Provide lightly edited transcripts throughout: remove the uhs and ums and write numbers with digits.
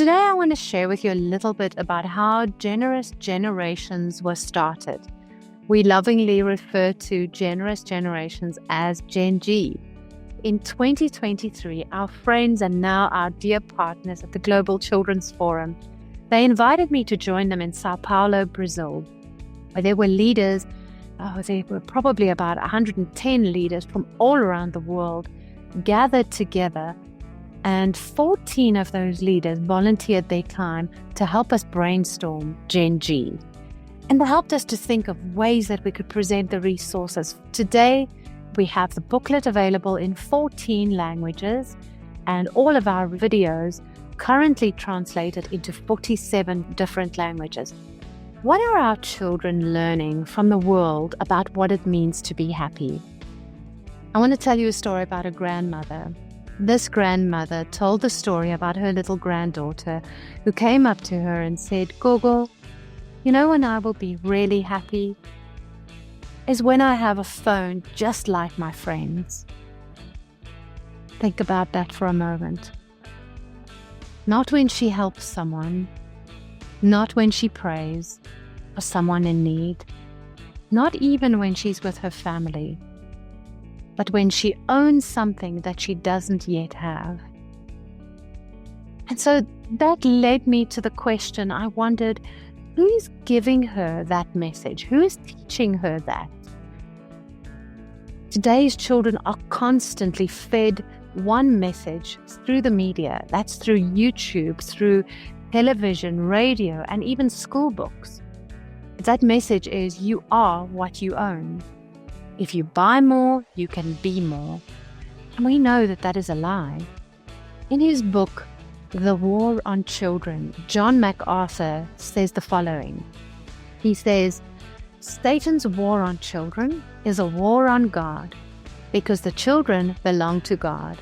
Today I want to share with you a little bit about how Generous Generations was started. We lovingly refer to Generous Generations as Gen G. In 2023, our friends and now our dear partners at the Global Children's Forum, they invited me to join them in Sao Paulo, Brazil, where there were leaders. There were probably about 110 leaders from all around the world gathered together, and 14 of those leaders volunteered their time to help us brainstorm Gen G. And they helped us to think of ways that we could present the resources. Today, we have the booklet available in 14 languages and all of our videos currently translated into 47 different languages. What are our children learning from the world about what it means to be happy? I want to tell you a story about a grandmother. This grandmother told the story about her little granddaughter who came up to her and said, "Gogo, you know when I will be really happy? Is when I have a phone just like my friends." Think about that for a moment. Not when she helps someone, not when she prays for someone in need, not even when she's with her family, but when she owns something that she doesn't yet have. And so that led me to the question. I wondered, who is giving her that message? Who is teaching her that? Today's children are constantly fed one message through the media. That's through YouTube, through television, radio, and even school books. That message is, you are what you own. If you buy more, you can be more. And we know that that is a lie. In his book, The War on Children, John MacArthur says the following. He says, "Satan's war on children is a war on God, because the children belong to God.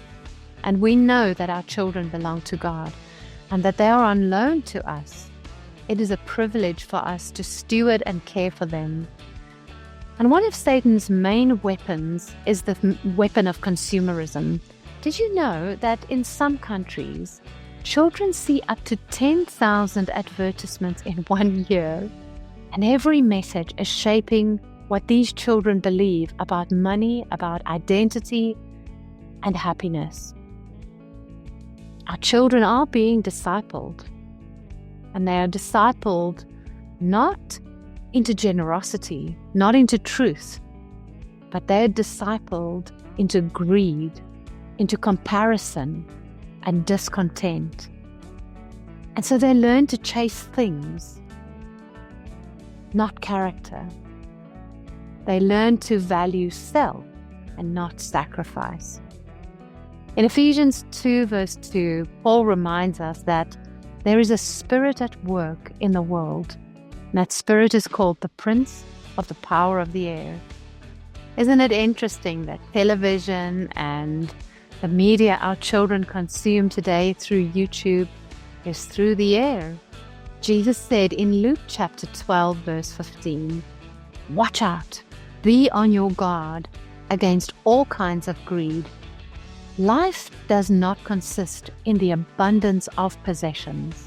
And we know that our children belong to God, and that they are on loan to us. It is a privilege for us to steward and care for them." And one of Satan's main weapons is the weapon of consumerism. Did you know that in some countries, children see up to 10,000 advertisements in 1 year? And every message is shaping what these children believe about money, about identity, and happiness. Our children are being discipled, and they are discipled not into generosity, not into truth, but they're discipled into greed, into comparison and discontent. And so they learn to chase things, not character. They learn to value self and not sacrifice. In Ephesians 2 verse 2, Paul reminds us that there is a spirit at work in the world. And that spirit is called the prince of the power of the air. Isn't it interesting that television and the media our children consume today through YouTube is through the air? Jesus said in Luke chapter 12 verse 15, "Watch out, be on your guard against all kinds of greed. Life does not consist in the abundance of possessions."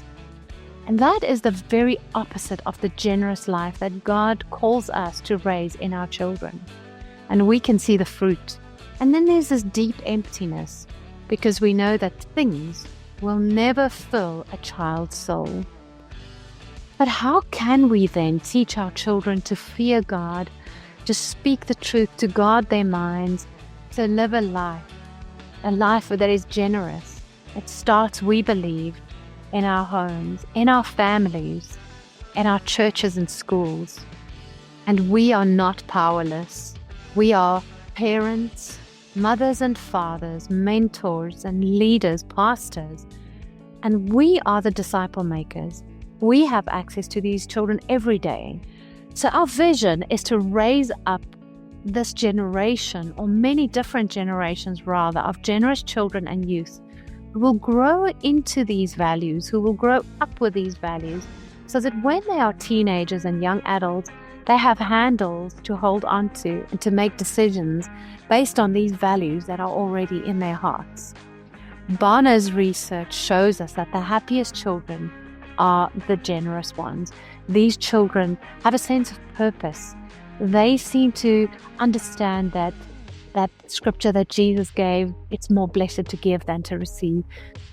And that is the very opposite of the generous life that God calls us to raise in our children. And we can see the fruit. And then there's this deep emptiness, because we know that things will never fill a child's soul. But how can we then teach our children to fear God, to speak the truth, to guard their minds, to live a life that is generous? It starts, we believe, in our homes, in our families, in our churches and schools. And we are not powerless. We are parents, mothers and fathers, mentors and leaders, pastors. And we are the disciple makers. We have access to these children every day. So our vision is to raise up this generation, or many different generations rather, of generous children and youth who will grow into these values, who will grow up with these values, so that when they are teenagers and young adults, they have handles to hold on to and to make decisions based on these values that are already in their hearts. Barna's research shows us that the happiest children are the generous ones. These children have a sense of purpose. They seem to understand that scripture that Jesus gave, it's more blessed to give than to receive.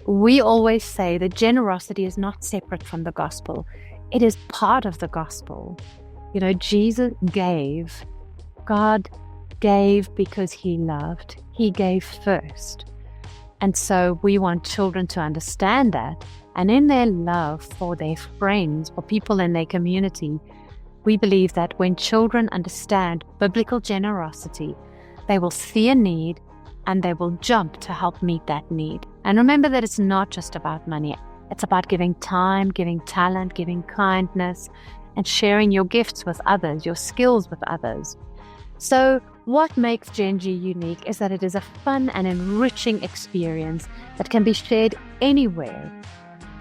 We always say that generosity is not separate from the gospel. It is part of the gospel. Jesus gave. God gave because he loved. He gave first. And so we want children to understand that. And in their love for their friends, for people in their community, we believe that when children understand biblical generosity, they will see a need and they will jump to help meet that need. And remember that it's not just about money. It's about giving time, giving talent, giving kindness, and sharing your gifts with others, your skills with others. So what makes Gen G unique is that it is a fun and enriching experience that can be shared anywhere.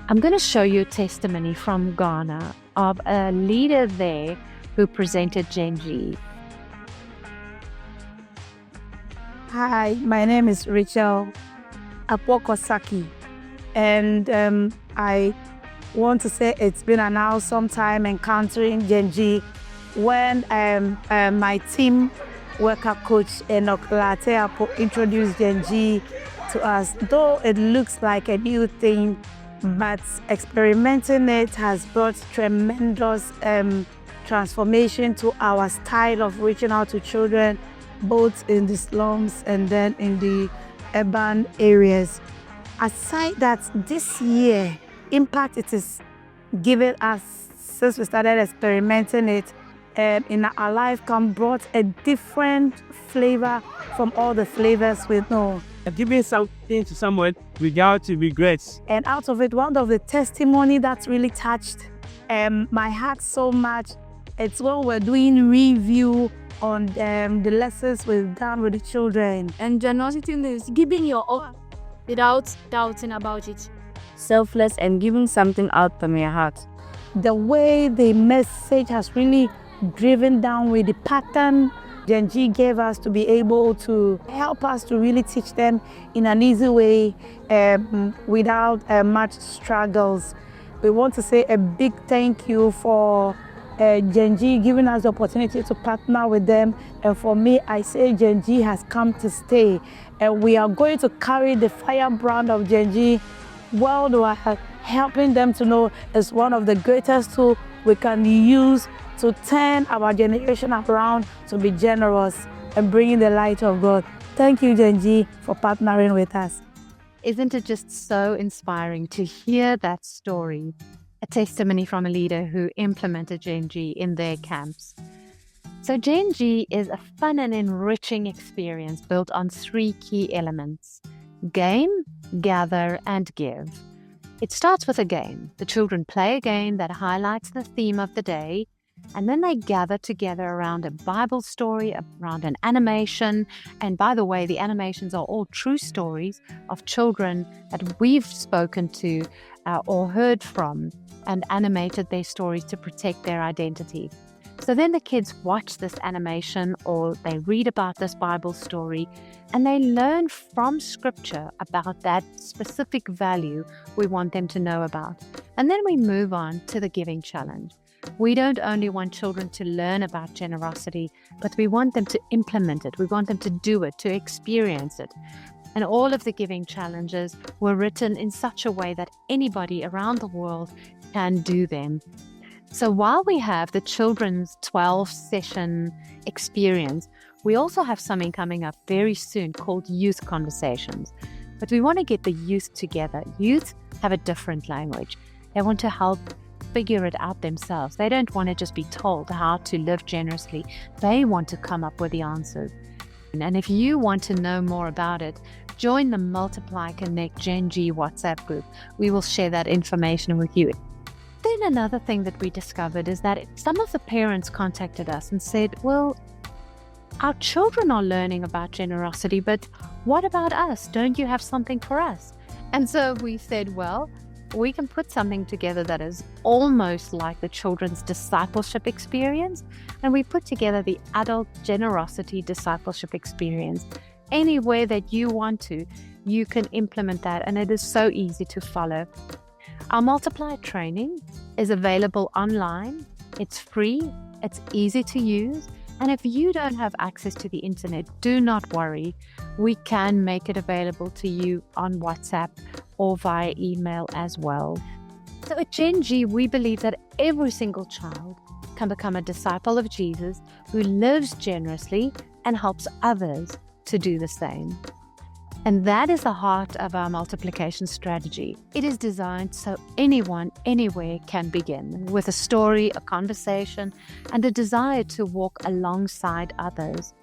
I'm going to show you a testimony from Ghana of a leader there who presented Gen G. Hi, my name is Rachel Apokosaki, and I want to say it's been an awesome time encountering Gen G when my team worker coach Enoch Lateapo introduced Gen G to us. Though it looks like a new thing, but experimenting it has brought tremendous transformation to our style of reaching out to children, both in the slums and then in the urban areas. Aside that, this year, impact it is giving us since we started experimenting it in our life brought a different flavor from all the flavors we know. Giving something to someone without regrets. And out of it, one of the testimony that really touched my heart so much, it's when we're doing review on the lessons we've done with the children. And generosity is giving your all without doubting about it. Selfless and giving something out from your heart. The way the message has really driven down with the pattern Gen G gave us to be able to help us to really teach them in an easy way without much struggles. We want to say a big thank you for Gen G giving us the opportunity to partner with them. And for me, I say Gen G has come to stay. And we are going to carry the firebrand of Gen G worldwide, helping them to know it's one of the greatest tools we can use to turn our generation around to be generous and bringing the light of God. Thank you, Gen G, for partnering with us. Isn't it just so inspiring to hear that story? A testimony from a leader who implemented Gen G in their camps. So Gen G is a fun and enriching experience built on 3 key elements: game, gather, and give. It starts with a game. The children play a game that highlights the theme of the day, and then they gather together around a Bible story, around an animation. And by the way, the animations are all true stories of children that we've spoken to or heard from and animated their stories to protect their identity. So then the kids watch this animation or they read about this Bible story and they learn from scripture about that specific value we want them to know about. And then we move on to the giving challenge. We don't only want children to learn about generosity, but we want them to implement it. We want them to do it, to experience it. And all of the giving challenges were written in such a way that anybody around the world can do them. So while we have the children's 12-session experience, we also have something coming up very soon called Youth Conversations. But we want to get the youth together. Youth have a different language. They want to help figure it out themselves. They don't want to just be told how to live generously. They want to come up with the answers. And if you want to know more about it, join the Multiply Connect Gen G WhatsApp group. We will share that information with you. Then another thing that we discovered is that some of the parents contacted us and said, well, our children are learning about generosity, but what about us? Don't you have something for us? And so we said, well, we can put something together that is almost like the children's discipleship experience. And we put together the adult generosity discipleship experience. anywhere that you want to, you can implement that, and it is so easy to follow. Our Multiply training is available online. It's free, it's easy to use, and if you don't have access to the internet, do not worry. We can make it available to you on WhatsApp or via email as well. So at Gen G, we believe that every single child can become a disciple of Jesus who lives generously and helps others to do the same. And that is the heart of our multiplication strategy. It is designed so anyone, anywhere can begin with a story, a conversation, and a desire to walk alongside others.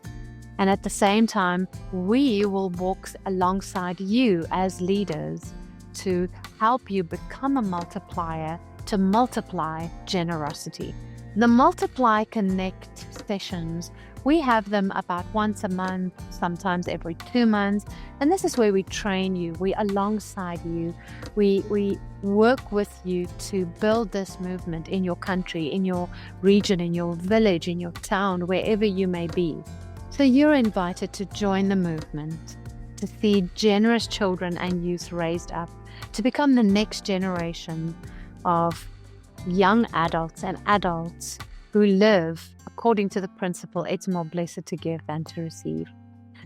And at the same time, we will walk alongside you as leaders to help you become a multiplier, to multiply generosity. The Multiply Connect sessions, we have them about once a month, sometimes every 2 months. And this is where we train you, we alongside you, we work with you to build this movement in your country, in your region, in your village, in your town, wherever you may be. So you're invited to join the movement, to see generous children and youth raised up, to become the next generation of young adults and adults who live according to the principle, it's more blessed to give than to receive.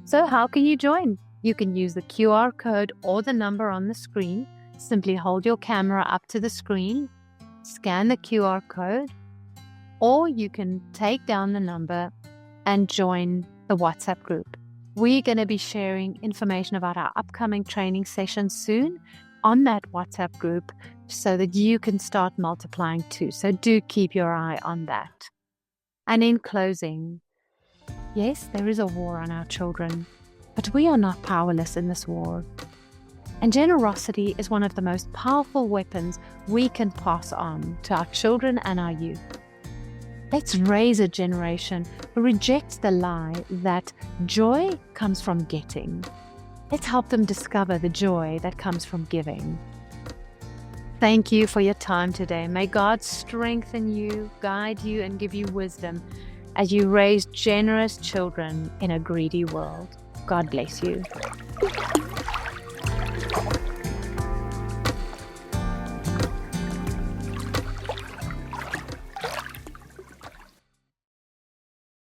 So how can you join? You can use the QR code or the number on the screen. Simply hold your camera up to the screen, scan the QR code, or you can take down the number and join the WhatsApp group. We're going to be sharing information about our upcoming training sessions soon on that WhatsApp group so that you can start multiplying too. So do keep your eye on that. And in closing, yes, there is a war on our children, but we are not powerless in this war. And generosity is one of the most powerful weapons we can pass on to our children and our youth. Let's raise a generation who rejects the lie that joy comes from getting. Let's help them discover the joy that comes from giving. Thank you for your time today. May God strengthen you, guide you, and give you wisdom as you raise generous children in a greedy world. God bless you.